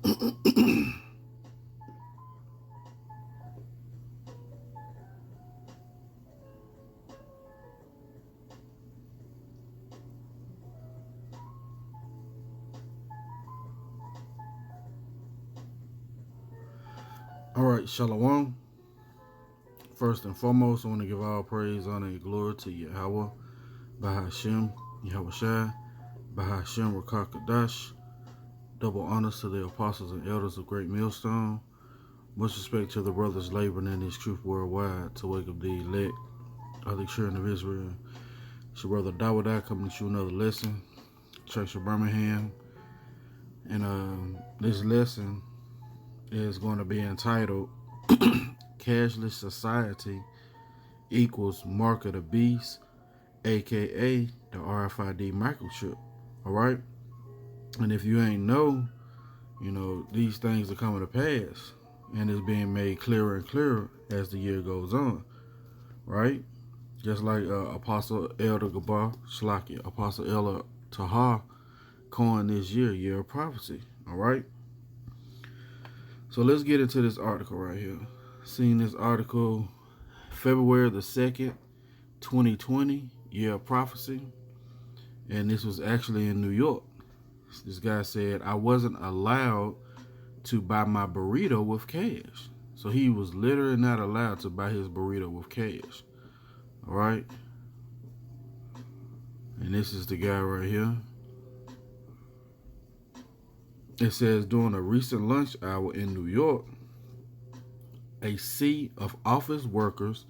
All right, Shalom. First and foremost, I want to give all praise, honor, and glory to Yahweh, Bahashem, Yahweh Shai, Bahashem, Rakakadash. Double honors to the apostles and elders of Great Millstone. Much respect to the brothers laboring in this truth worldwide to wake up the elect of the children of Israel. It's your brother Dawodah coming to you another lesson, Church of Birmingham. And this lesson is going to be entitled Cashless Society equals Mark of the Beast, aka the Rfid microchip. Alright? And if you ain't know, these things are coming to pass. And it's being made clearer and clearer as the year goes on. Right? Just like Apostle Elder Gabar, Shlaki, Apostle Elder Tahar coined this year of prophecy. Alright? So let's get into this article right here. Seen this article February the 2nd, 2020, year of prophecy. And this was actually in New York. This guy said, I wasn't allowed to buy my burrito with cash. So he was literally not allowed to buy his burrito with cash. Alright? And this is the guy right here. It says, during a recent lunch hour in New York, a sea of office workers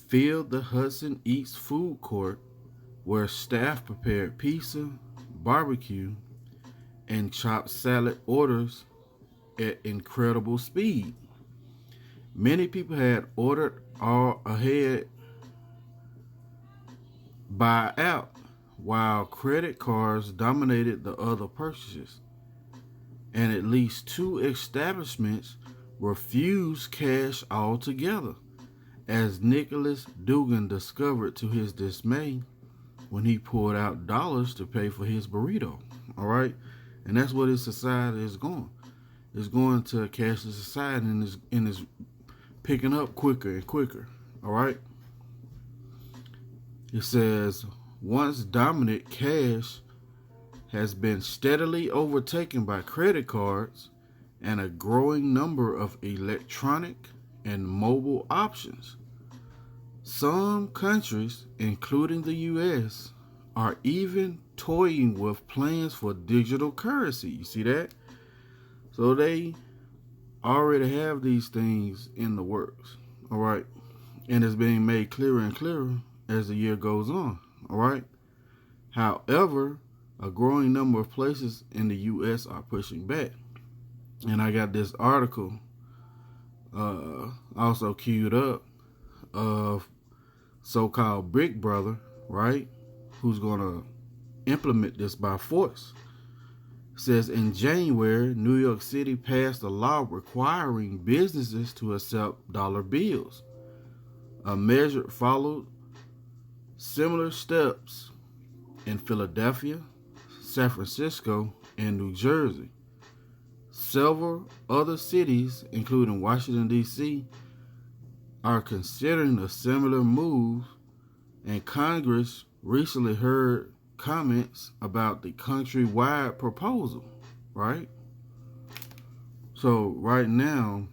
filled the Hudson East food court where staff prepared pizza, barbecue, and chopped salad orders at incredible speed. Many people had ordered all ahead by out, while credit cards dominated the other purchases. And at least 2 establishments refused cash altogether, as Nicholas Dugan discovered to his dismay when he pulled out dollars to pay for his burrito. All right? And that's what his society is going. It's going to a cashless society, and is picking up quicker and quicker. All right? It says, once dominant cash has been steadily overtaken by credit cards and a growing number of electronic and mobile options. Some countries, including the U.S., are even toying with plans for digital currency. You see that? So they already have these things in the works. All right? And it's being made clearer and clearer as the year goes on. All right? However, a growing number of places in the U.S. are pushing back. And I got this article also queued up of so-called Big Brother, right, who's going to implement this by force. It says, in January, New York City passed a law requiring businesses to accept dollar bills. A measure followed similar steps in Philadelphia, San Francisco, and New Jersey. Several other cities, including Washington, D.C., are considering a similar move, and Congress recently heard comments about the countrywide proposal, right? So right now,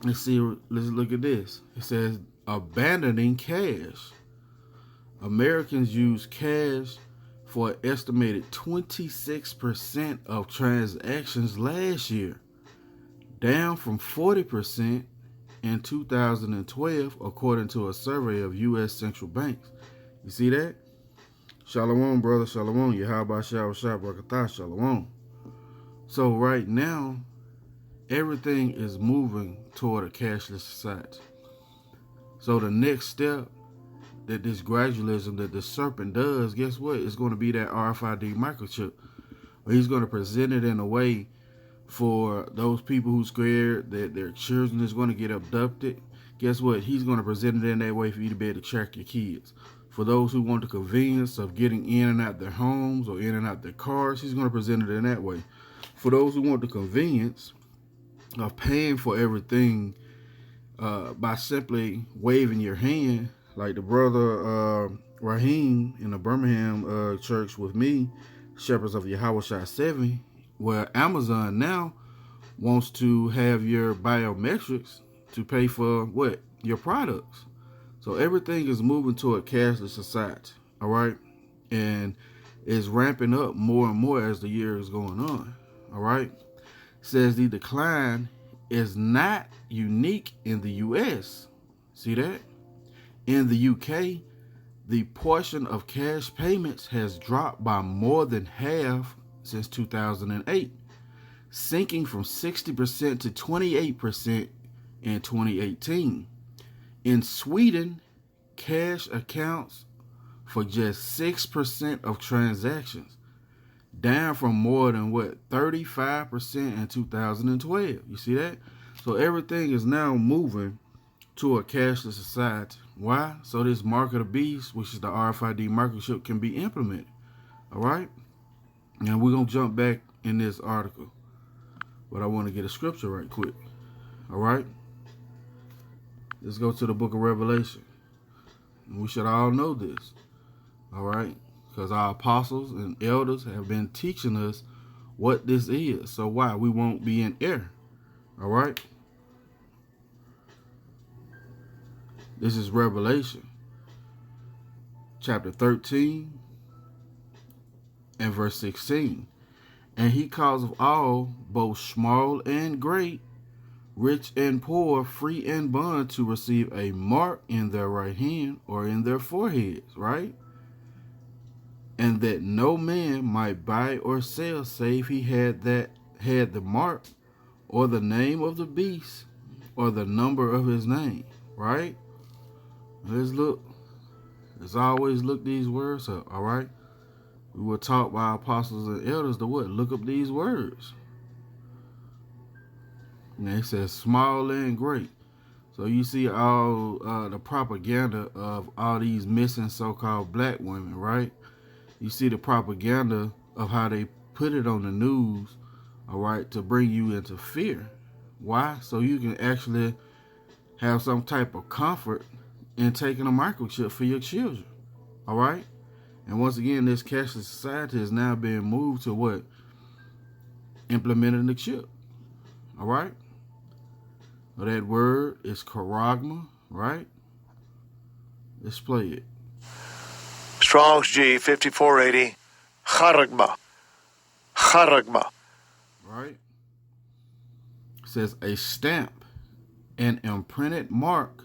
let's look at this. It says, abandoning cash. Americans use cash for an estimated 26% of transactions last year, down from 40% in 2012, according to a survey of U.S. central banks. You see that? Shalom, brother, shalom. Yahweh Shah Barakatah, shalom. So right now, everything is moving toward a cashless society. So the next step that this gradualism that the serpent does, guess what? It's going to be that Rfid microchip. He's going to present it in a way for those people who scared that their children is going to get abducted. Guess what? He's going to present it in that way for you to be able to track your kids. For those who want the convenience of getting in and out their homes or in and out their cars, he's going to present it in that way. For those who want the convenience of paying for everything by simply waving your hand, like the brother Raheem in the Birmingham church with me, Shepherds of Yahweh Shai 7, where Amazon now wants to have your biometrics to pay for what? Your products. So everything is moving to a cashless society, all right? And it's ramping up more and more as the year is going on, all right? It says the decline is not unique in the U.S. See that? In the UK, the portion of cash payments has dropped by more than half since 2008, sinking from 60% to 28% in 2018. In Sweden, cash accounts for just 6% of transactions, down from more than 35% in 2012. You see that? So everything is now moving to a cashless society. Why? So this mark of the beast, which is the Rfid microchip, can be implemented. All right? Now we're going to jump back in this article, but I want to get a scripture right quick. All right? Let's go to the book of Revelation. We should all know this. All right? Because our apostles and elders have been teaching us what this is. So why? We won't be in error. All right? This is Revelation chapter 13 and verse 16. And he causeth all, both small and great, rich and poor, free and bond, to receive a mark in their right hand or in their foreheads, right? And that no man might buy or sell save he had the mark or the name of the beast or the number of his name, right? Let's look. Let's always look these words up, all right? We were taught by apostles and elders to what? Look up these words. And it says small and great. So you see all the propaganda of all these missing so-called black women, right? You see the propaganda of how they put it on the news, all right, to bring you into fear. Why? So you can actually have some type of comfort in taking a microchip for your children, all right? And once again, this cashless society is now being moved to what? Implementing the chip, all right? Well, that word is charagma, right? Let's play it. Strong's G 5480, charagma, charagma. Right? It says a stamp, an imprinted mark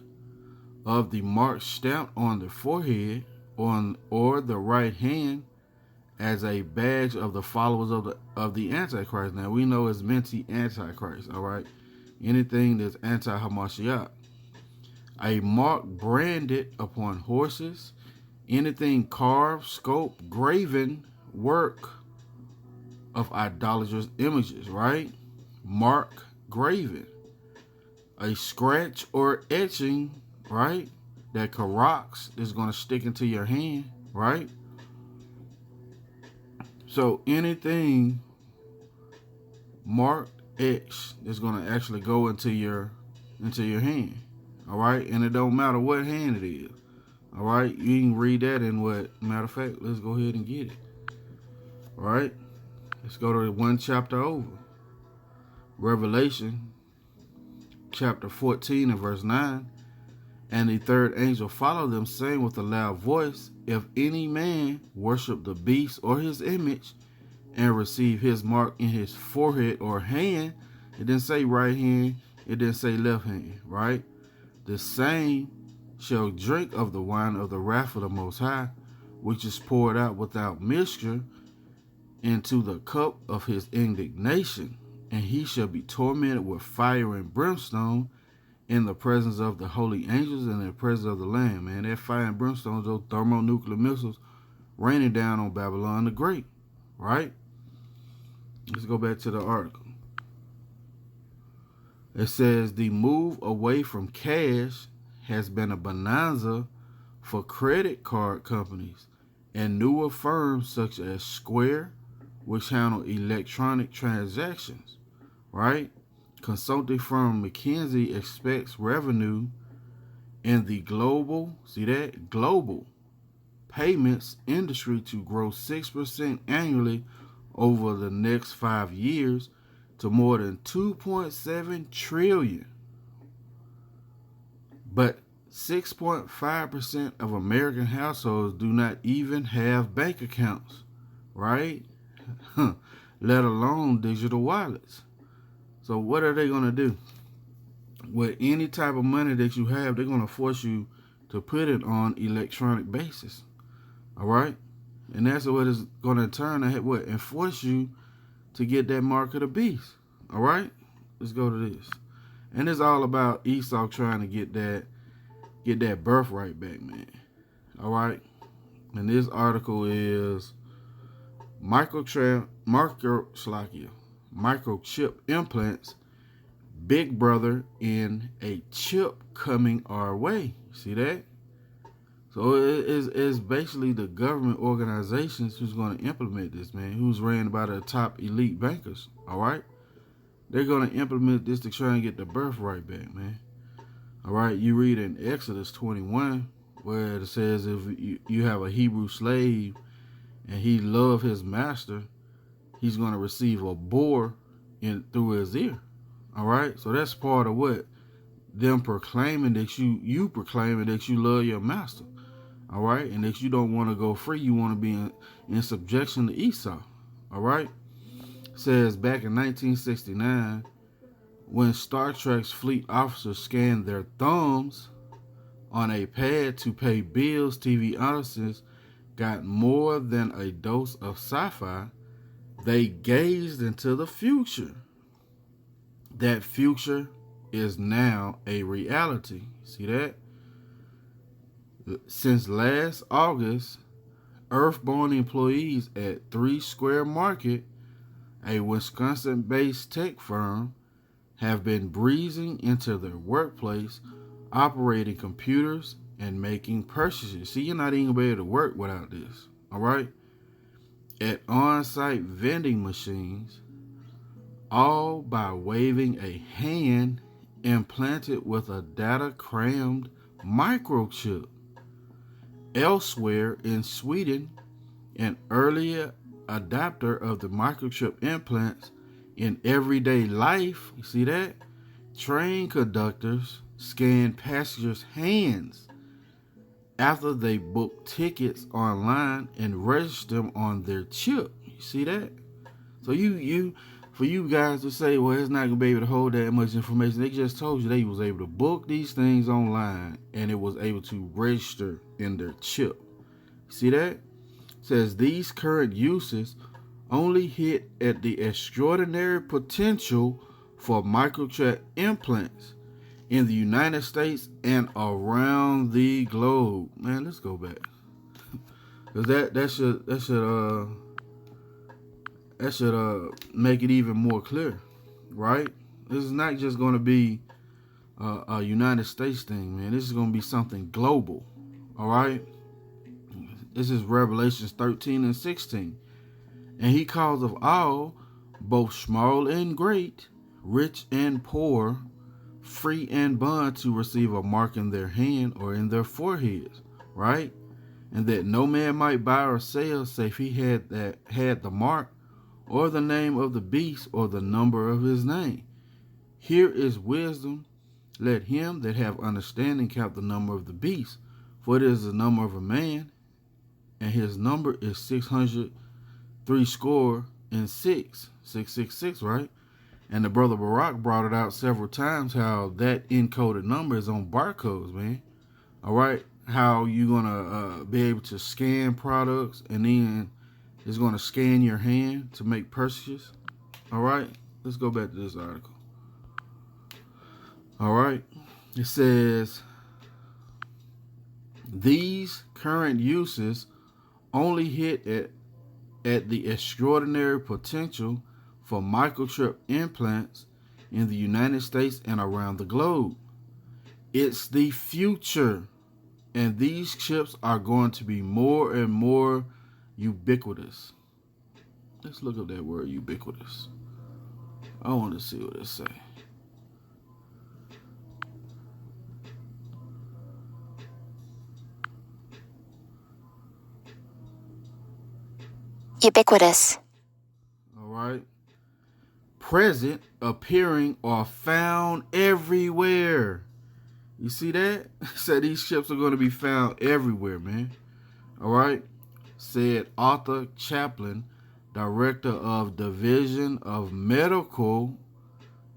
of the mark stamped on the forehead or the right hand as a badge of the followers of the Antichrist. Now we know it's Menti Antichrist, all right? Anything that's anti-Hamashiach. A mark branded upon horses, anything carved, sculpted, graven work of idolatrous images, right? Mark, graven. A scratch or etching, right? That karax is going to stick into your hand, right? So anything marked, etched is going to actually go into your hand, all right? And it don't matter what hand it is, all right? You can read that in what, matter of fact, let's go ahead and get it, all right? Let's go to one chapter over. Revelation chapter 14 and verse 9. And the third angel followed them, saying with a loud voice, if any man worship the beast or his image and receive his mark in his forehead or hand, it didn't say right hand, it didn't say left hand, right? The same shall drink of the wine of the wrath of the Most High, which is poured out without mixture into the cup of his indignation, and he shall be tormented with fire and brimstone in the presence of the holy angels and in the presence of the Lamb. Man, that fire and brimstone, those thermonuclear missiles raining down on Babylon the Great, right? Let's go back to the article. It says the move away from cash has been a bonanza for credit card companies and newer firms such as Square, which handle electronic transactions, right? Consulting firm McKinsey expects revenue in the global payments industry to grow 6% annually over the next 5 years to more than 2.7 trillion. But 6.5% of American households do not even have bank accounts, right? Let alone digital wallets. So what are they going to do? With any type of money that you have, they're going to force you to put it on electronic basis. All right? And that's what it's going to turn and force you to get that mark of the beast. All right? Let's go to this. And it's all about Esau trying to get that birthright back, man. All right? And this article is Microchip implants, Big Brother in a chip coming our way. See that? So it's basically the government organizations who's going to implement this, man, who's ran by the top elite bankers, all right? They're going to implement this to try and get the birthright back, man. All right, you read in Exodus 21 where it says if you have a Hebrew slave and he love his master, he's going to receive a boar through his ear. All right, so that's part of what them proclaiming that you proclaiming that you love your master. All right, and that you don't want to go free, you want to be in subjection to Esau. All right, it says back in 1969, when Star Trek's fleet officers scanned their thumbs on a pad to pay bills, TV audiences got more than a dose of sci-fi. They gazed into the future. That future is now a reality. See that? Since last August, Earthborn employees at 3 Square Market, a Wisconsin-based tech firm, have been breezing into their workplace, operating computers and making purchases. See, you're not even going to be able to work without this. All right? At on-site vending machines, all by waving a hand implanted with a data-crammed microchip. Elsewhere in Sweden, an earlier adopter of the microchip implants in everyday life, you see that? Train conductors scan passengers' hands after they book tickets online and register them on their chip. You see that? So for you guys to say, well, it's not going to be able to hold that much information, they just told you they was able to book these things online and it was able to register in their chip. See that? It says these current uses only hit at the extraordinary potential for microchip implants in the United States and around the globe. Man, let's go back. Cause that should make it even more clear, right? This is not just going to be a United States thing, man. This is going to be something global, all right? This is Revelations 13 and 16. And he calls of all, both small and great, rich and poor, free and bond, to receive a mark in their hand or in their foreheads, right? And that no man might buy or sell save he had the mark or the name of the beast or the number of his name. Here is wisdom. Let him that have understanding count the number of the beast, for it is the number of a man, and his number is 666, right? And the brother Barack brought it out several times how that encoded number is on barcodes, man. All right, how you gonna be able to scan products, and then it's gonna scan your hand to make purchases. All right, let's go back to this article. All right, it says these current uses only hit at the extraordinary potential for microchip implants in the United States and around the globe. It's the future, and these chips are going to be more and more ubiquitous. Let's look up that word ubiquitous. I want to see what it say. Ubiquitous. All right. Present, appearing, or found everywhere. You see that? Said these chips are going to be found everywhere, man. All right. Said Arthur Chaplin, director of Division of Medical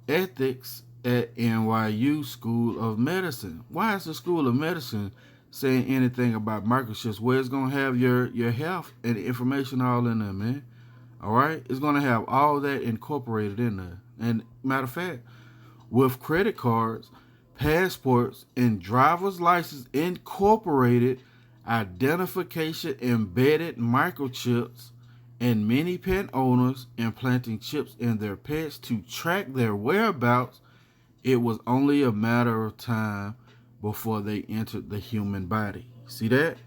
Ethics at NYU School of Medicine. Why is the School of Medicine saying anything about microchips? Where it's going to have your health and information all in there, man. All right? It's going to have all that incorporated in there. And matter of fact, with credit cards, passports, and driver's license incorporated, identification embedded microchips, and many pet owners implanting chips in their pets to track their whereabouts, it was only a matter of time before they entered the human body. See that?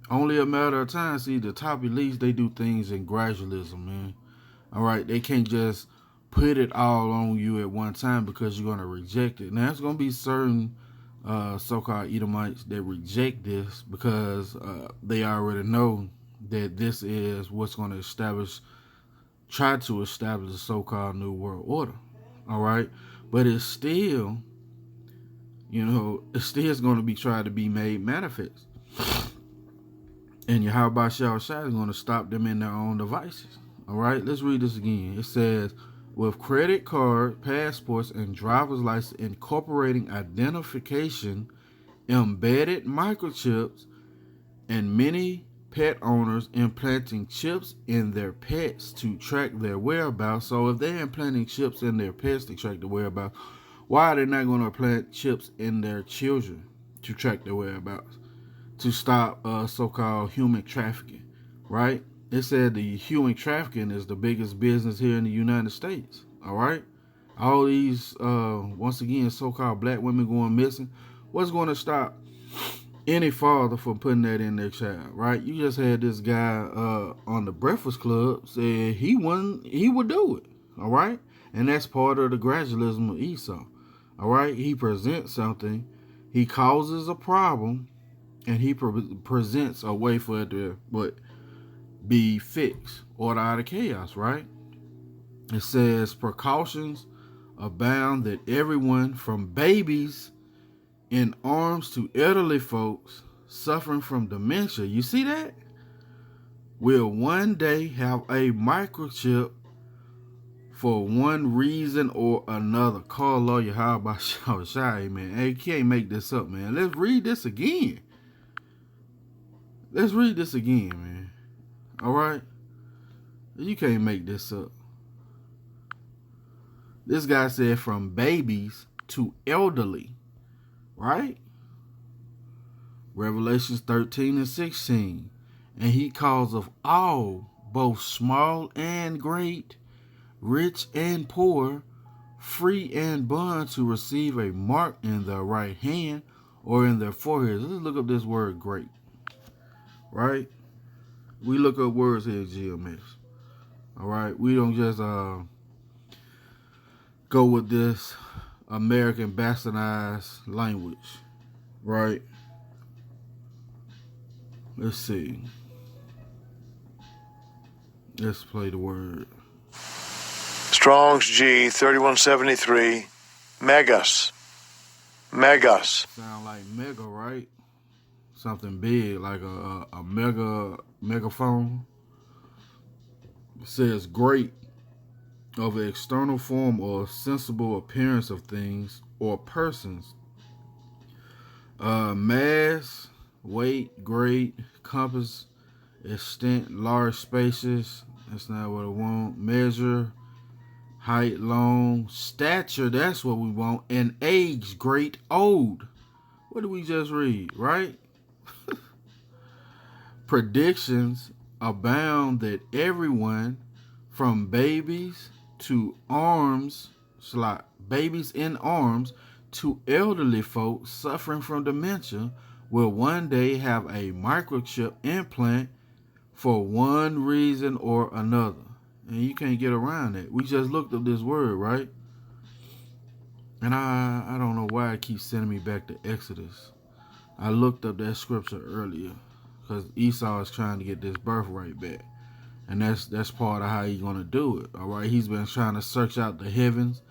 Only a matter of time. See, the top elites, they do things in gradualism, man. All right? They can't just put it all on you at one time because you're going to reject it. Now, there's going to be certain so-called Edomites that reject this because they already know that this is what's going to try to establish the so-called New World Order. All right? But it's still, it's still going to be trying to be made manifest. And Yahweh Shah is going to stop them in their own devices. All right? Let's read this again. It says, with credit card, passports, and driver's license incorporating identification, embedded microchips, and many pet owners implanting chips in their pets to track their whereabouts. So if they're implanting chips in their pets to track their whereabouts, why are they not going to implant chips in their children to track their whereabouts? To stop so-called human trafficking, right? It said the human trafficking is the biggest business here in the United States, all right? All these, once again, so-called black women going missing. What's going to stop any father from putting that in their child, right? You just had this guy on the Breakfast Club say he would do it, all right? And that's part of the gradualism of Esau, all right? He presents something, he causes a problem, and he presents a way for it to be fixed, order out of chaos, right? It says precautions abound that everyone from babies in arms to elderly folks suffering from dementia, you see that? Will one day have a microchip for one reason or another. Call lawyer how about Shai, man. Hey, you can't make this up, man. Let's read this again. Let's read this again, man. All right? You can't make this up. This guy said from babies to elderly, right? Revelations 13 and 16. And he calls of all, both small and great, rich and poor, free and bond, to receive a mark in their right hand or in their foreheads. Let's look up this word great, right? We look up words here at GMS. All right? We don't just go with this American bastardized language, right? Let's see. Let's play the word. Strong's G 3173. Megas. Megas. Sound like mega, right? Something big, like a megaphone. It says great, of an external form or sensible appearance of things or persons. Mass, weight, great, compass, extent, large spaces. That's not what I want. Measure, height, long, stature. That's what we want. And age, great, old. What did we just read, right? Predictions abound that everyone from babies to babies in arms to elderly folks suffering from dementia will one day have a microchip implant for one reason or another. And you can't get around that. We just looked up this word, right? And I don't know why it keeps sending me back to Exodus. I looked up that scripture earlier because Esau is trying to get this birthright back. And that's part of how he's going to do it, all right? He's been trying to search out the heavens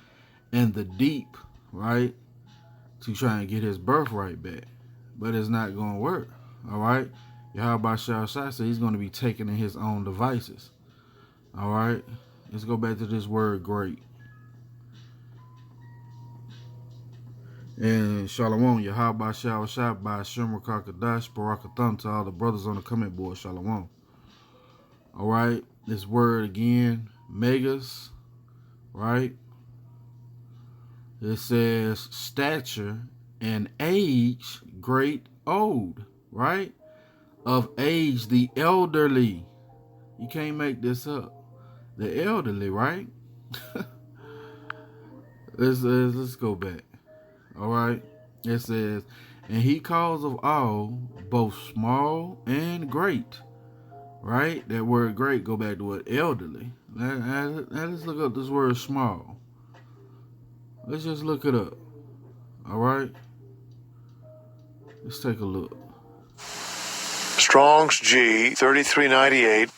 and the deep, right, to try and get his birthright back. But it's not going to work, all right? Yahweh Shai said he's going to be taken in his own devices, all right? Let's go back to this word great. And Shalom, Yahweh Shai Shai by Shem Rakakadash, Barakatham to all the brothers on the comment board, Shalom. All right, this word again, megas, right? It says stature and age, great, old, right? Of age, the elderly. You can't make this up. The elderly, right? Let's go back. All right. It says, and he calls of all, both small and great. Right? That word great go back to what? Elderly. Now let's look up this word small. Let's just look it up. All right? Let's take a look. Strong's G 3398.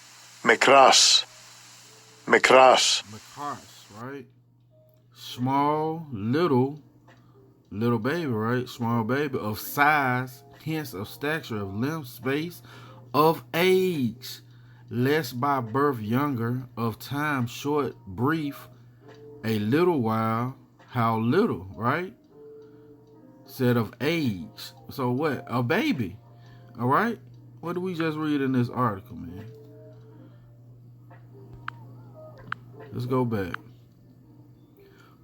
Mikras. Mikras. Mikras, right? Small, little baby, right? Small baby of size, hence of stature, of limb, space, of age, less by birth younger, of time short, brief, a little while, how little, right? Said of age. So what? A baby. All right? What did we just read in this article, man? Let's go back.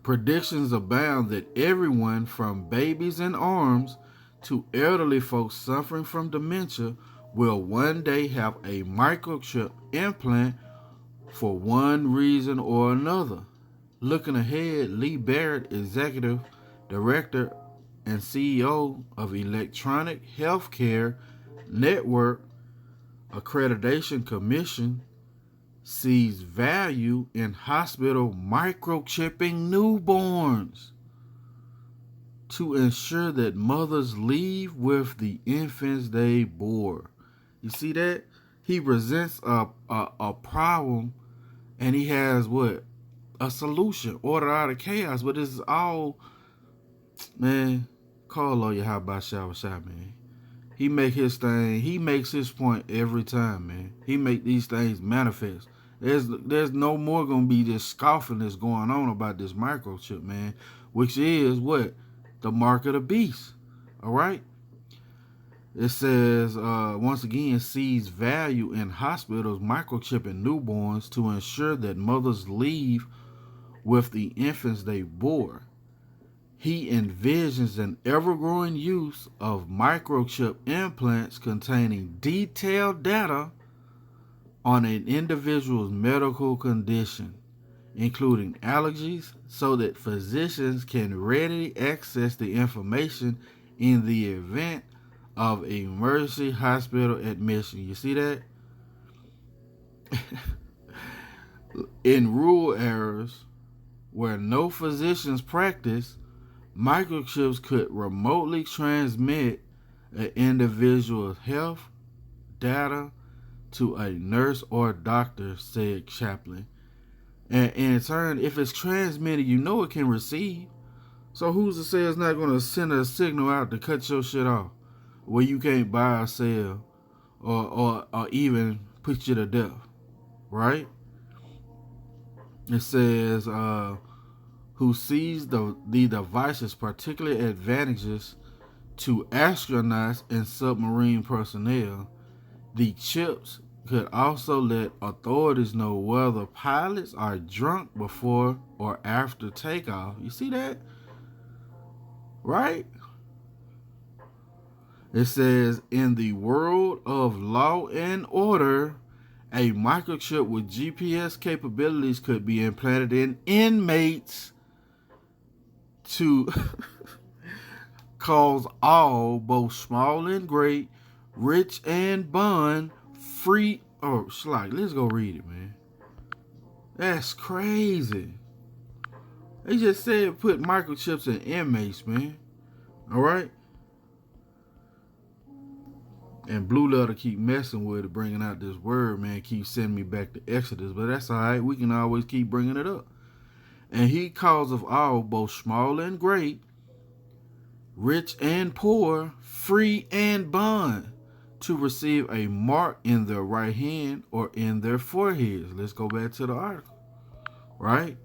Predictions abound that everyone from babies in arms to elderly folks suffering from dementia will one day have a microchip implant for one reason or another. Looking ahead, Lee Barrett, Executive Director and CEO of Electronic Healthcare Network Accreditation Commission, sees value in hospital microchipping newborns to ensure that mothers leave with the infants they bore. You see that? He presents a problem, and he has what? A solution. Order out of chaos. But this is all, man, call on Yahweh Shai Shai, man. He make his thing. He makes his point every time, man. He make these things manifest. There's no more gonna be this scoffing that's going on about this microchip, man, which is what? The mark of the beast. All right? It says, once again, sees value in hospitals microchipping newborns to ensure that mothers leave with the infants they bore. He envisions an ever-growing use of microchip implants containing detailed data on an individual's medical condition, including allergies, so that physicians can readily access the information in the event of emergency hospital admission. You see that? In rural areas where no physicians practice, microchips could remotely transmit an individual's health data to a nurse or doctor, said Chaplin. And in turn, if it's transmitted, you know it can receive. So who's to say it's not going to send a signal out to cut your shit off, where you can't buy or sell, or even put you to death, right? It says, who sees the device's particular advantages to astronauts and submarine personnel. The chips could also let authorities know whether pilots are drunk before or after takeoff. You see that? Right? It says, in the world of law and order, a microchip with GPS capabilities could be implanted in inmates to cause all, both small and great, rich and bond, free Oh, Schlock, let's go read it, man. That's crazy. They just said put microchips in inmates, man. All right? And Blue Letter keep messing with it, bringing out this word, man. Keep sending me back to Exodus. But that's all right. We can always keep bringing it up. And he causeth all, both small and great, rich and poor, free and bond, to receive a mark in their right hand or in their foreheads. Let's go back to the article. Right?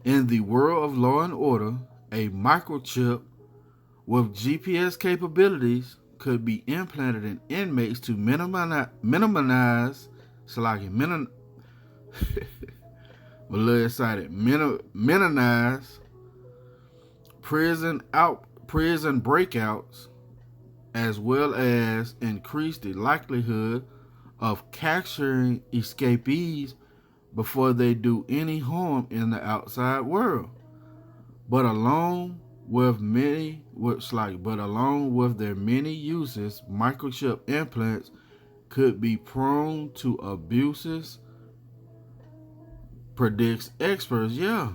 In the world of law and order, a microchip with GPS capabilities could be implanted in inmates to minimize prison breakouts, as well as increase the likelihood of capturing escapees before they do any harm in the outside world. But along with their many uses, microchip implants could be prone to abuses, predicts experts. Yeah.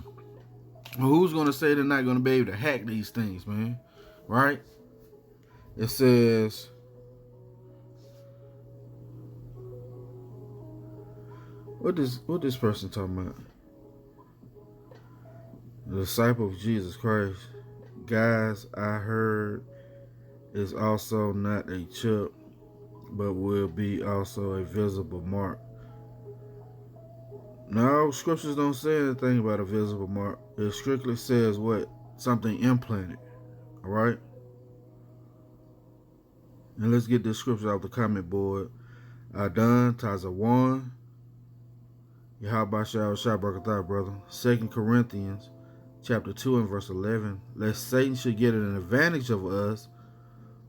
Who's going to say they're not going to be able to hack these things, man? Right? It says, what this person talking about? The disciple of Jesus Christ. Guys, I heard is also not a chip, but will be also a visible mark. No, scriptures don't say anything about a visible mark. It strictly says what? Something implanted. Alright? And let's get this scripture off the comment board. Adon, Tazawan, Yahabashah Shabrakatah, brother. 2 Corinthians chapter 2 and verse 11. Lest Satan should get an advantage of us,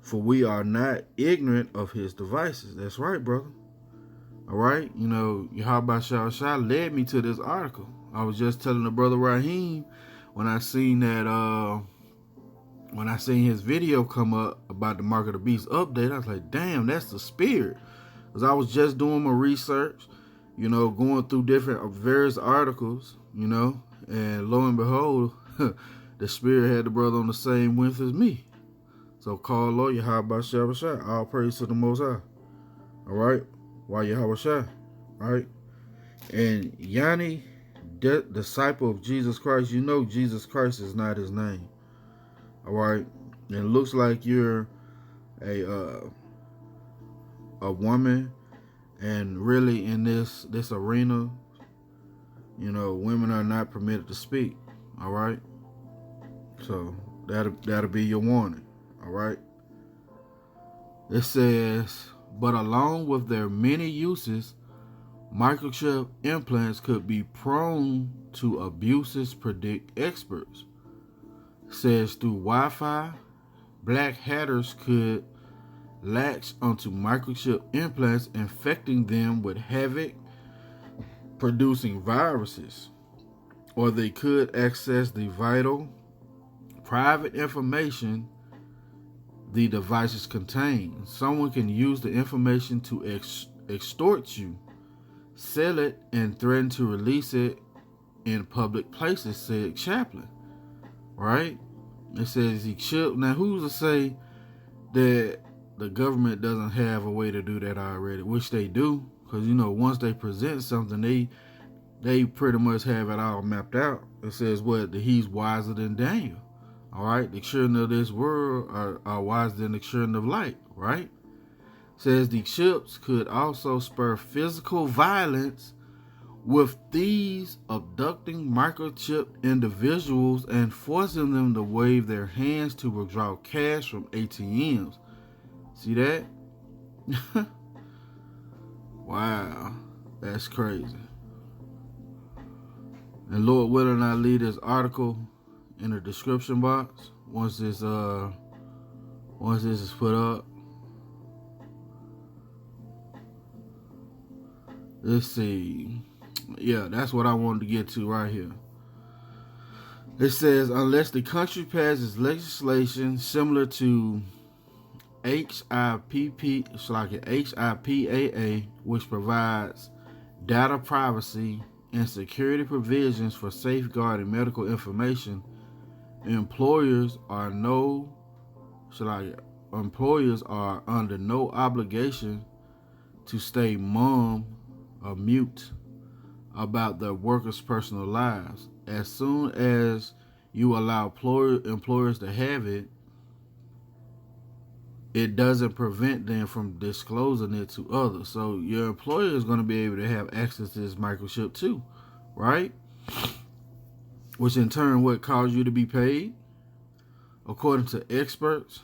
for we are not ignorant of his devices. That's right, brother. All right? You know, Yahabashah led me to this article. I was just telling the brother Raheem when I seen that, when I seen his video come up about the Mark of the Beast update, I was like, damn, that's the spirit. Because I was just doing my research, you know, going through different various articles, you know, and lo and behold, the spirit had the brother on the same width as me. So call Lord Yahabashah, all praise to the Most High. All right? Why Yahabashah? All right? And Yanni, disciple of Jesus Christ, you know Jesus Christ is not his name. All right, and it looks like you're a woman, and really in this arena, you know, women are not permitted to speak. All right, so that'll be your warning. All right. It says, but along with their many uses, microchip implants could be prone to abuses, predict experts. Says through Wi-Fi, black hatters could latch onto microchip implants, infecting them with havoc, producing viruses, or they could access the vital, private information the devices contain. Someone can use the information to extort you, sell it, and threaten to release it in public places, said Chaplin. Right? It says he should. Now, who's to say that the government doesn't have a way to do that already? Which they do, because you know once they present something, they pretty much have it all mapped out. It says what? That he's wiser than Daniel. All right, the children of this world are wiser than the children of light. Right? It says the chips could also spur physical violence, with thieves abducting microchip individuals and forcing them to wave their hands to withdraw cash from ATMs. See that? Wow, that's crazy. And Lord willing, I'll leave this article in the description box once this is put up. Let's see. Yeah, that's what I wanted to get to right here. It says, unless the country passes legislation similar to HIPAA, which provides data privacy and security provisions for safeguarding medical information. Employers are under no obligation to stay mum or mute about their workers' personal lives. As soon as you allow employers to have it, it doesn't prevent them from disclosing it to others. So your employer is going to be able to have access to this microchip too, right? Which in turn would cause you to be paid. According to experts,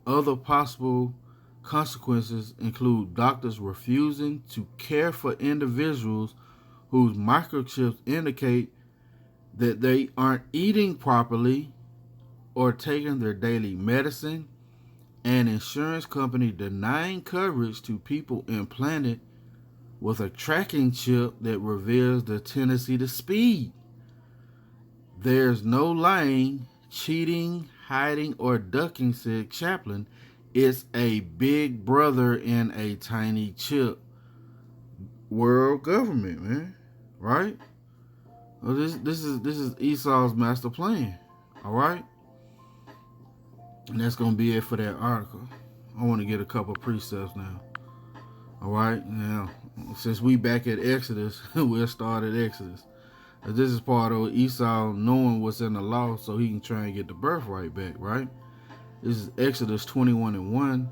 other possible consequences include doctors refusing to care for individuals whose microchips indicate that they aren't eating properly or taking their daily medicine, an insurance company denying coverage to people implanted with a tracking chip that reveals their tendency to speed. There's no lying, cheating, hiding, or ducking, said Chaplin. It's a big brother in a tiny chip world government, man. Right? Well, this is Esau's master plan. All right? And that's going to be it for that article. I want to get a couple precepts now. All right? Now, since we back at Exodus, we'll start at Exodus. This is part of Esau knowing what's in the law so he can try and get the birthright back, right? This is Exodus 21:1.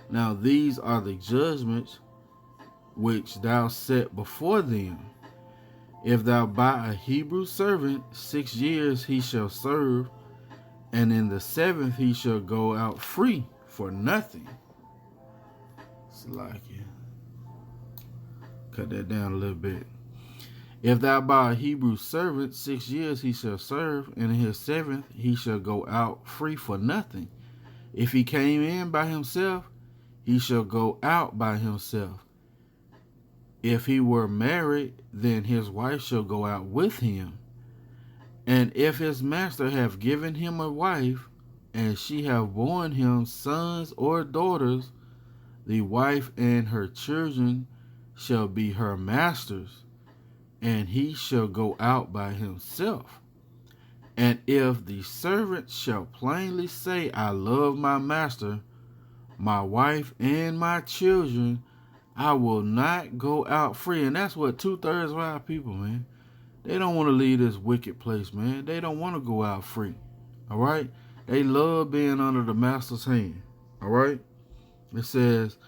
Now, these are the judgments which thou set before them. If thou buy a Hebrew servant, 6 years he shall serve, and in the 7th he shall go out free for nothing. It's like it. Cut that down a little bit. If thou buy a Hebrew servant, 6 years he shall serve, and in his 7th he shall go out free for nothing. If he came in by himself, he shall go out by himself. If he were married, then his wife shall go out with him. And if his master have given him a wife, and she have borne him sons or daughters, the wife and her children shall be her master's, and he shall go out by himself. And if the servant shall plainly say, I love my master, my wife, and my children, I will not go out free. And that's what 2/3 of our people, man. They don't want to leave this wicked place, man. They don't want to go out free. All right? They love being under the master's hand. All right? It says,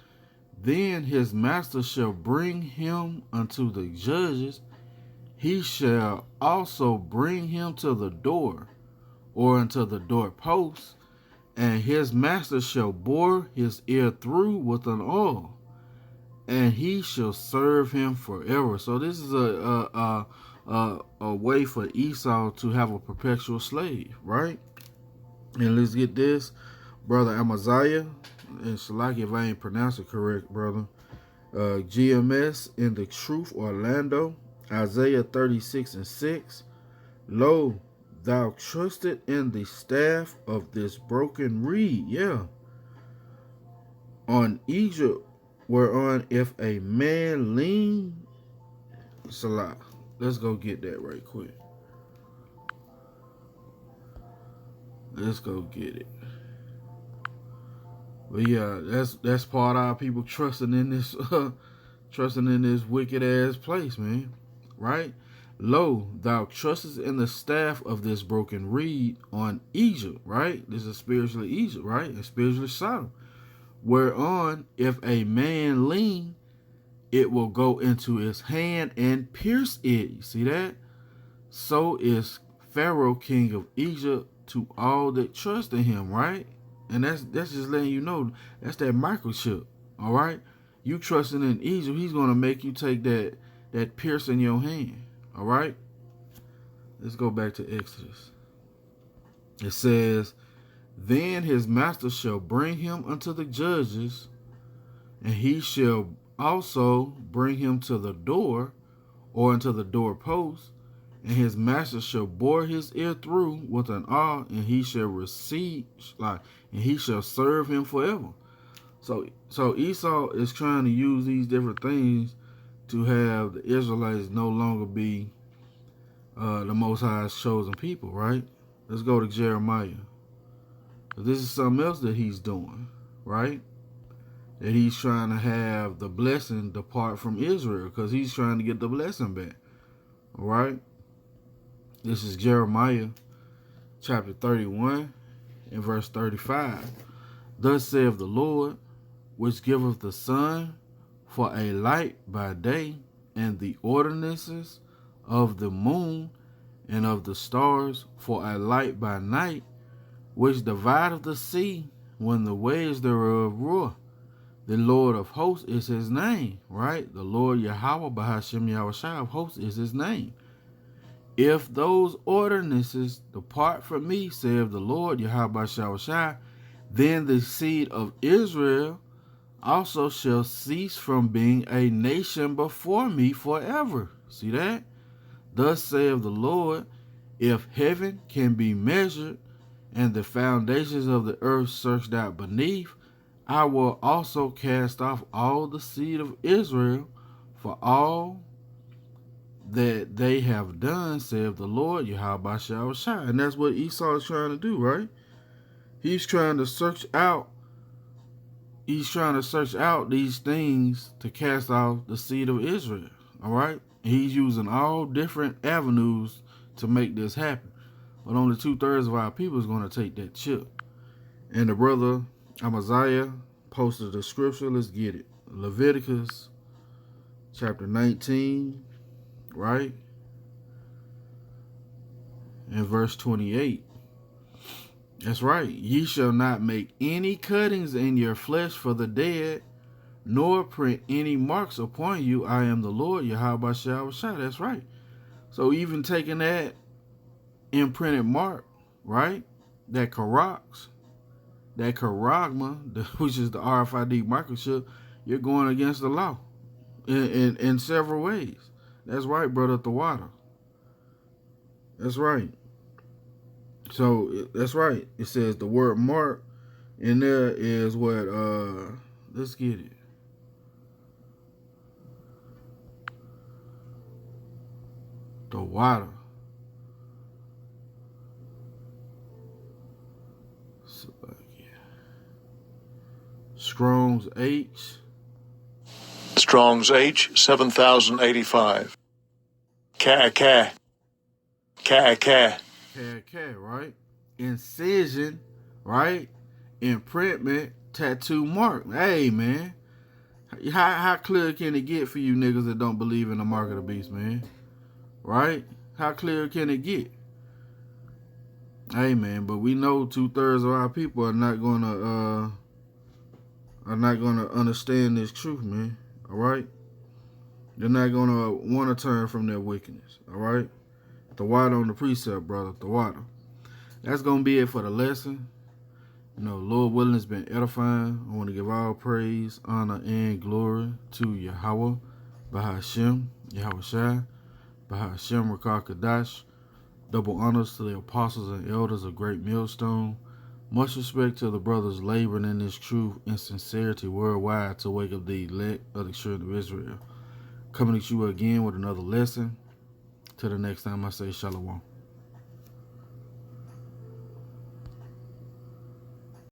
then his master shall bring him unto the judges. He shall also bring him to the door, or unto the doorpost, and his master shall bore his ear through with an awl, and he shall serve him forever. So this is a way for Esau to have a perpetual slave, right? And let's get this, brother Amaziah, and Shalaki if I ain't pronounced it correct, brother. GMS in the Truth, Orlando, Isaiah 36:6. Lo, thou trusted in the staff of this broken reed, on Egypt, whereon if a man lean, Salah. Let's go get that right quick. Let's go get it. But yeah, that's part of our people trusting in this wicked ass place, man. Right? Lo, thou trustest in the staff of this broken reed on Egypt, right? This is spiritually Egypt, right? And spiritually Sodom. Whereon, if a man lean, it will go into his hand and pierce it. You see that? So is Pharaoh, king of Egypt, to all that trust in him, right? And that's just letting you know, that's that microchip, all right? You trusting in Egypt, he's going to make you take that pierce in your hand, all right? Let's go back to Exodus. It says, then his master shall bring him unto the judges, and he shall also bring him to the door, or unto the doorpost, and his master shall bore his ear through with an awl, and he shall receive, and he shall serve him forever. So Esau is trying to use these different things to have the Israelites no longer be the Most High's chosen people, right? Let's go to Jeremiah. This is something else that he's doing, right? That he's trying to have the blessing depart from Israel because he's trying to get the blessing back, all right? This is Jeremiah chapter 31 and verse 35. Thus saith the Lord, which giveth the sun for a light by day, and the ordinances of the moon and of the stars for a light by night, which divideth the sea when the waves thereof roar. The Lord of hosts is his name, right? The Lord Yahweh Bahashim Yahushua of hosts is his name. If those ordinances depart from me, saith the Lord Yahweh Yahushua, then the seed of Israel also shall cease from being a nation before me forever. See that? Thus saith the Lord, if heaven can be measured, and the foundations of the earth searched out beneath, I will also cast off all the seed of Israel for all that they have done, saith the Lord Yahweh Shah. And that's what Esau is trying to do, right? He's trying to search out these things to cast off the seed of Israel. All right? He's using all different avenues to make this happen. But only 2/3 of our people is going to take that chip. And the brother Amaziah posted the scripture. Let's get it. Leviticus chapter 19, right? And verse 28. That's right. Ye shall not make any cuttings in your flesh for the dead, nor print any marks upon you. I am the Lord, Yahweh Shah. That's right. So even taking that imprinted mark, right? That characma, which is the Rfid microchip, you're going against the law in several ways. That's right, brother Tawada. That's right. So that's right. It says the word mark in there is what let's get it. The water. So, Strong's H 7085. Ka, right? Incision, right? Imprintment, tattoo mark. Hey, man. How clear can it get for you niggas that don't believe in the mark of the beast, man? Right? How clear can it get? Hey, man, but we know 2/3 of our people are not gonna understand this truth, man. All right? They're not gonna want to turn from their wickedness. All right? The water on the precept, brother. The water. That's gonna be it for the lesson. You know, Lord willing, it's been edifying. I want to give all praise, honor, and glory to Yahweh, Bahashim, Yahweh Shai, Bahashim Rakah Kadash. Double honors to the apostles and elders of Great Millstone. Much respect to the brothers laboring in this truth and sincerity worldwide to wake up the elect of the children of Israel. Coming at you again with another lesson. Till the next time, I say Shalom.